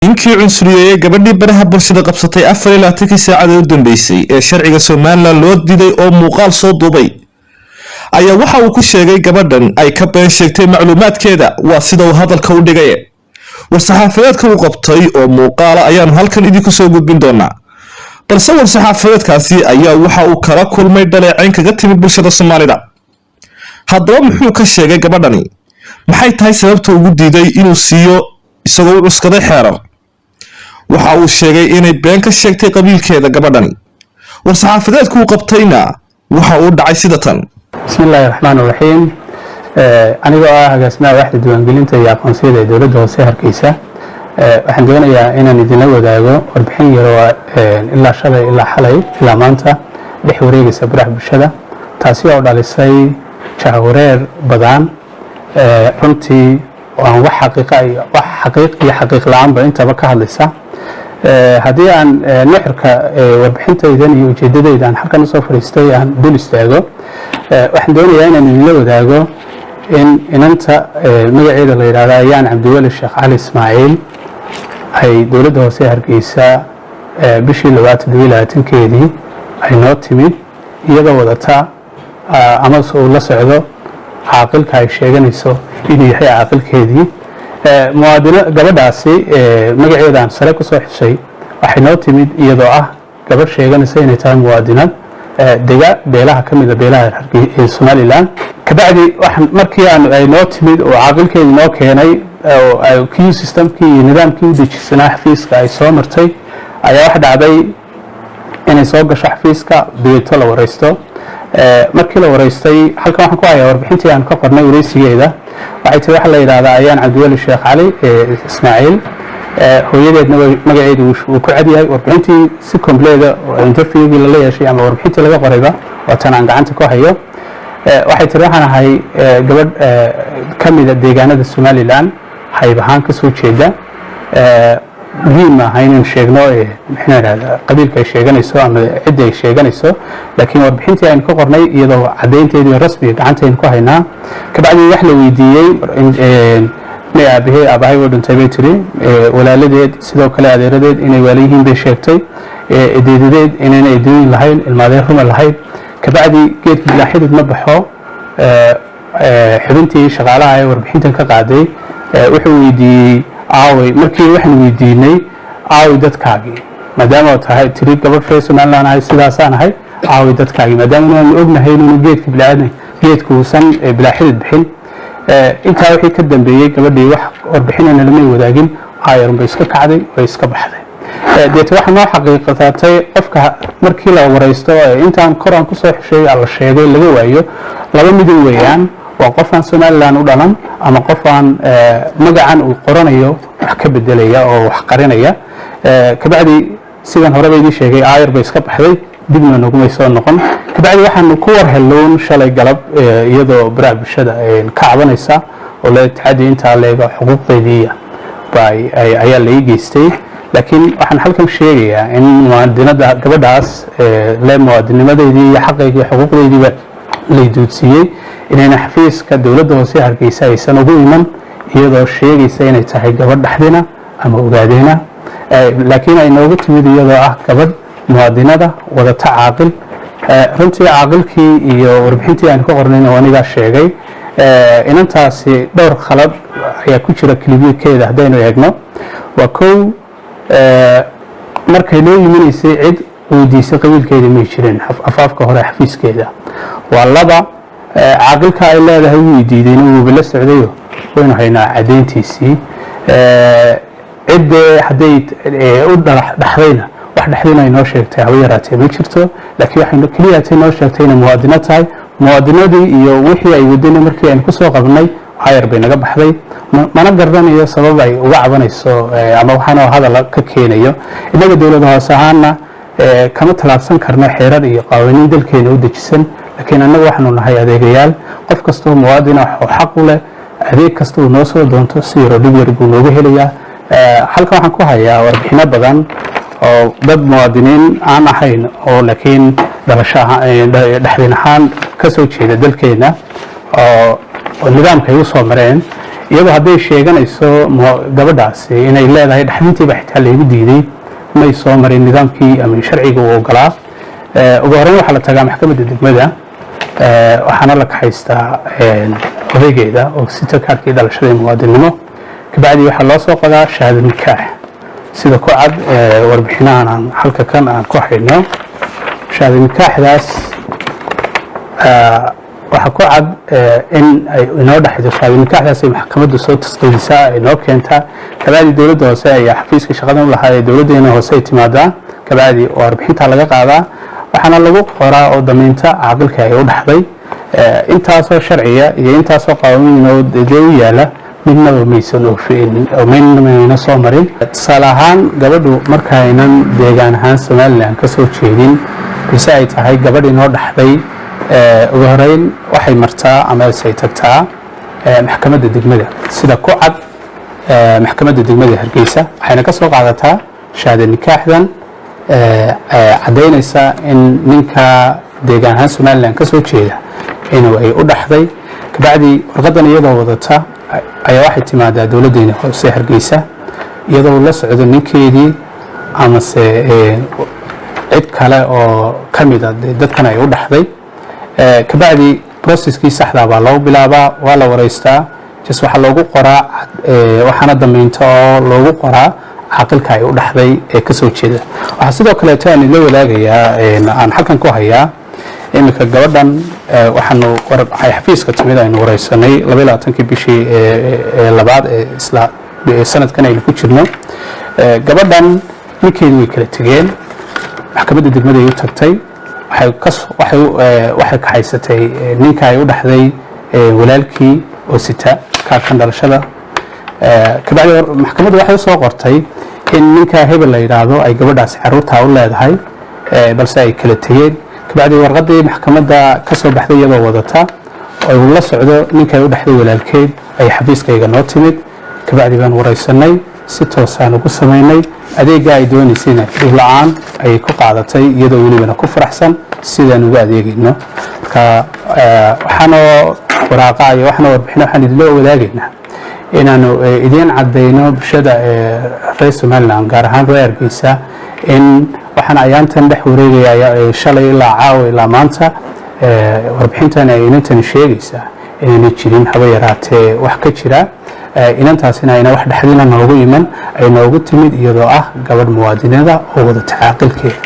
ninkii cunsuriyeeyay gabadhii baraha bulshada qabsatay 24 saacadood u dambeysay ee sharciga Soomaaliland loo diiday oo muuqaal soo duubay ayaa waxa uu ku sheegay gabadhan ay ka been sheegtay macluumaadkeeda waa sida uu hadalka u dhigay war-saxaafadeedka uu qabtay oo muuqaala ayaan halkan idinku soo gudbin doonaa balse war-saxaafadeedkaasi ayaa waxa uu kala kulmay dhaleecayn kaga timid bulshada Soomaalida haddaba muxuu ka sheegay gabadhani maxay tahay sababta ugu diiday inuu siiyo isagoo u cuskaday xeerar waxa uu sheegay inay been ka sheegtay qabiilkeeda gabadhani war-saxaafadeedku uu qabtayna waxa uu dhacay sida tan bismillaahi raxmaani raxiim anigoo agaasimaha waaxda diiwaangelinta iyo aqoonsiyada ee dowladda hoose Hargeysa waxaan doonayaa inaan idinla wadaago warbixin yar oo ilaa shalay ilaa xalay ilaa maanta dhex wareegaysa baraha bulshada taasi oo dhalisay jahwareer badan runtii waan wax xaqiiq la'aanba intaba ka hadlaysa haddii aan nuxurka warbixintaydan iyo ujeedadaydan halkan soo fariistay aan dul istaago waxaan doonayaa inaan idinla wadaago in inanta magaceeda la yiraahdo ayaan cabdiweli sheekh cali ismaaciil ay dowladda hoose Hargeysa bishii 27keedii ay noo timid iyadoo wadata ama soo la socdo caaqilka ay sheeganayso inuu yahay caaqilkeedii muwaadino gabadhaasi magaceeda aan sare ku soo xishay waxay noo timid iyadoo ah gabadh sheeganaysa inay tahay muwaadinad dega beelaha kamid ah beelaha Hargeysa Somaliland kabacdi waxaan markii ay noo timid oo caaqilkeedii noo keenay oo queue systemkii iyo nidaamkii u dejisanaa xafiiska ay soo martay ayaa wax dhacday inay soo gasho xafiiska deeto la wareysto markii la wareystay halkan waxaan ku hayaa warbixintii aan ka qornay wareysigeeda waxay tahay waxa la yiraahdaa ayaan cabdiweli sheekh cali ismaaciil hooyadeedna magaceedu uu ku cad yahay warbixintii si complete oo interviewgii la yeeshay ama warbixintii laga qorayba waa tan aan gacanta ku hayo waxay tahay waxaan ahay gabadh kamid ah deegaanada Somaliland hayb ahaan ka soo jeeda ما هين شيغنو إحنا قبيل كي شيغني سو أما عدة شيغني سو لكن وبحنتي أن كقرني إذا عدين تيجي رسمي عنتي إن كهينا كبعد يحلو ويديي ما أبيه أباهي ودن تبيتري ولا لديد سلو كلا لديد إن وليهم بشيكتي ديد إن أنا يدين لهاي المادير هم لهاي كبعد جيت لاحظ مبحو حبنتي شغالة وبحنتي كقعدي وحويدي عاوي مركي وحنا ويديني عاوي dadkaagi maadaama tahay tiri gabadh reer Somaliland ay sidaasaan ahay عاوي dadkaagi maadaama aan ognahay inuu geedka bilaadnay geedku san bila xidid bixin inta wixii ka dambeeyay gabadhii wax warbixinana lama wadaagin ayar bay iska kacday way iska baxday deeto waxa noo xaqiiqatay qofka markii la wareysto intaan Quraan ku soo xishay alla sheegay laga waayo laba mid weeyaan وقفان Somaliland u dhalan ama qofaan magacan uu qoranayo wax ka bedelaya oo wax qarinaya kabacdi sidan hore bay sheegay ayar bay iska baxday dibna nagu may soo noqon kabacdi waxaan ku war heloon shalay galab iyadoo baraha bulshada ka cabanaysa oo la taxadii inta leega xuquuqdeedii ayaa la geystay laakiin waxaan halkan sheegayaa in muwaadinada gabadhaas la muwaadinimadeedii iyo xaqeedii xuquuqdeedii la duudsiyay inayna xafiiska dowladda hoose Hargeysa aysan ugu iman iyadoo sheegaysa inay tahay gabadh dhaxdina ama ogaadeena laakiin ay noogu timid iyadoo ah gabadh muwaadinada wadata caaqil runtii caaqilkii iyo warbixintii aan ka qornayna waniga sheegay inantaasi dhowr khalad ayaa ku jira kaliibkeeda hadaynu eegno waa kow markay loo yimaysay cid weydiisay qabiilkeeda ma jirin afaafka hore xafiiskeeda waa laba caaqilka ay leedahay uu diidayna uu la socday waynu haynaa cadeyntiisii cid haday u dhaxdayna wax dhaxdayna inoo sheegtay haba yaraatee ma jirto laakiin waxaynu kaliya inoo sheegtay in muwaadino tahay muwaadinadii iyo wixii ay wadana markii aan ku soo qabnay ayar bay naga baxday mana garanayo sabab ay uga cabanayso ama waxaana hadal ka keenayo inaga dowladda hoose ahaana kama talaabsan karno xeerar iyo qawaaniin dalkeena u dejisan laakiin anagu waxaanu nahay adeegayaal qof kastoo muwaadin ah oo xaq u leh adeeg kasta uu noo soo doonto si yar buu nooga helayaa halkan waxaan ku hayaa warbixino badan oo dad muwaadiniin aan ahayn oo laakiin dhaxdin ahaan ka soo jeeda dalkeena oo nidaamka ay u soo mareen iyadoo hadday sheeganayso gabadhaasi inay leedahay dhaxdintiiba xitaa laygu diiday may soo marin nidaamkii ama sharciga uu ogolaa ugu horreyn waxaa la tagaa maxkamadda degmada waxaana la kaxaystaa odaygeeda oo sita kaarkii dhalashada muwaadinimo kabacdi waxaa loo soo qodaa shahaado nikaax sida ku cad warbixinahan aan halka kan aan ku hayno shahaado nikaaxdaas waxaa ku cad in ay inoo dhaxayso shahaado nikaaxdaas ay maxkamaddu soo tasdiiqisaa ay noo keentaa kabacdi dowladda hoose ayaa xafiiska shaqadan u lahaa ee dowladdeena hoose ay timaadaa kabacdi warbixintaa laga qaadaa waxaana lagu qoraa oo damaynta caaqilka ay u dhaxday intaasoo sharciya iyo intaasoo qaanuun dee u yaala midnaba maysan oofin oo mayna soo marin tusaale ahaan gabadhu markaynan deegaan ahaan somalilan ka soo jeedin balse ay tahay gabadh inoo dhaxday ugu horeyn waxay martaa ama ay tagtaa maxkamadda degmada sida ku cad maxkamadda degmada Hargeysa waxayna ka soo qaadataa shahaado nikaaxdan cadaynaysa in ninka deegaan ahaan somalilan ka soo jeeda inuu ay u dhaxday kabacdi warqadan iyadoo wadata ayaa waxay timaadaa dowladdeena hoose Hargeysa iyadoo la socdo ninkeedii ama se cid kale oo kamid ah dadkan ay u dhaxday kabacdi processkii saxda baa loo bilaabaa waa la wareystaa jis waxa loogu qoraa waxaana damaynta oo loogu qoraa caaqilka ay u dhaxday ee ka soo jeeda waxa sidoo kale taan la wadaagayaa aan halkan ku hayaa imika gabadhan waxaanu ay xafiiska timid aynu wareysanay 22 bishii labaad ee isla sanadkan aynu ku jirno gabadhan ninkeedu way kala tageen maxkamadda degmada ay u tagtay waxay ka haysatay ninka ay u dhaxday walaalkii oo sita kaarkan dhalashada kabacdi maxkamaddu waxay soo qortay in ninka hebel la yiraahdo ay gabadhaas caruurta u leedahay balse ay kala tageen kabacdi warqadii maxkamadda ka soo baxday iyadoo wadata oo uu la socdo ninka ay u dhaxday walaalkeed ay xafiiskayga noo timid kabacdi baan wareysanay si toosaan ugu sameynay adeega ay doonaysayna dib la'aan ay ku qaadatay iyadoo weliba ku faraxsan sidaan ugu adeegayno marka waxaana waraaqa iyo waxaana warbixin waxaan idin loo wadaagaynaa inaanu idin cadeyno bulshada reer Somaliland gaar ahaan reer Hargeysa in waxaan ayaantan dhex wareegaya shalay ilaa caawa ilaa maanta warbixintan ay inantan sheegaysaa inay jirin haba yaraatee wax ka jira inantaasina ayna wax dhaxdina noogu iman ay noogu timid iyadoo ah gabadh muwaadinada oo wada tacaaqilkeeda